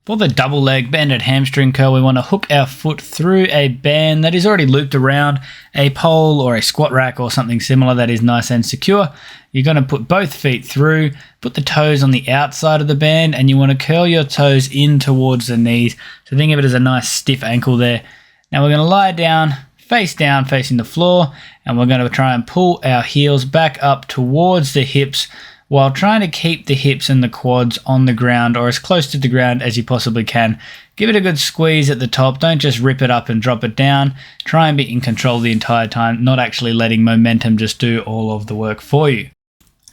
For the double leg banded hamstring curl, we want to hook our foot through a band that is already looped around a pole or a squat rack or something similar that is nice and secure. You're going to put both feet through, put the toes on the outside of the band, and you want to curl your toes in towards the knees. So think of it as a nice stiff ankle there. Now we're going to lie down, facing the floor, and we're going to try and pull our heels back up towards the hips, while trying to keep the hips and the quads on the ground or as close to the ground as you possibly can. Give it a good squeeze at the top. Don't just rip it up and drop it down. Try and be in control the entire time, not actually letting momentum just do all of the work for you.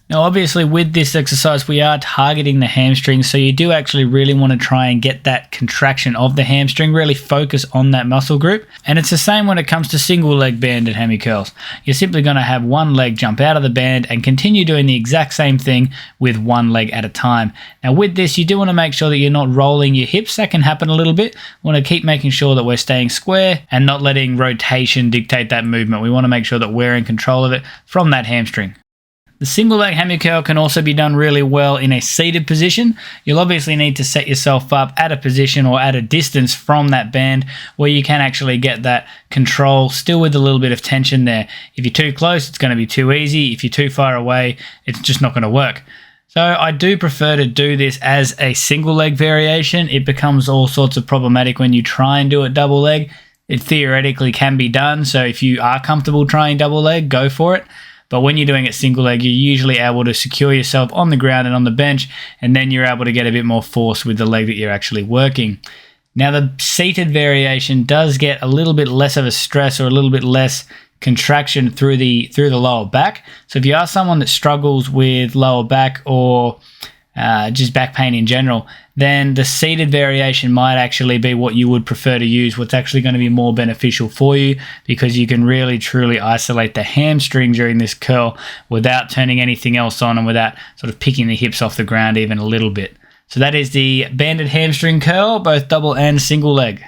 Now obviously with this exercise we are targeting the hamstring, so you do actually really want to try and get that contraction of the hamstring, really focus on that muscle group. And it's the same when it comes to single leg banded hammy curls. You're simply going to have one leg jump out of the band and continue doing the exact same thing with one leg at a time. Now with this you do want to make sure that you're not rolling your hips. That can happen a little bit. We want to keep making sure that we're staying square and not letting rotation dictate that movement. We want to make sure that we're in control of it from that hamstring. The single leg hammy curl can also be done really well in a seated position. You'll obviously need to set yourself up at a position or at a distance from that band where you can actually get that control still with a little bit of tension there. If you're too close, it's going to be too easy. If you're too far away, it's just not going to work. So I do prefer to do this as a single leg variation. It becomes all sorts of problematic when you try and do it double leg. It theoretically can be done, so if you are comfortable trying double leg, go for it. But when you're doing it single leg, you're usually able to secure yourself on the ground and on the bench, and then you're able to get a bit more force with the leg that you're actually working. Now the seated variation does get a little bit less of a stress or a little bit less contraction through the lower back. So if you are someone that struggles with lower back or just back pain in general, then the seated variation might actually be what you would prefer to use, what's actually going to be more beneficial for you, because you can really truly isolate the hamstring during this curl without turning anything else on and without sort of picking the hips off the ground even a little bit. So that is the banded hamstring curl, both double and single leg.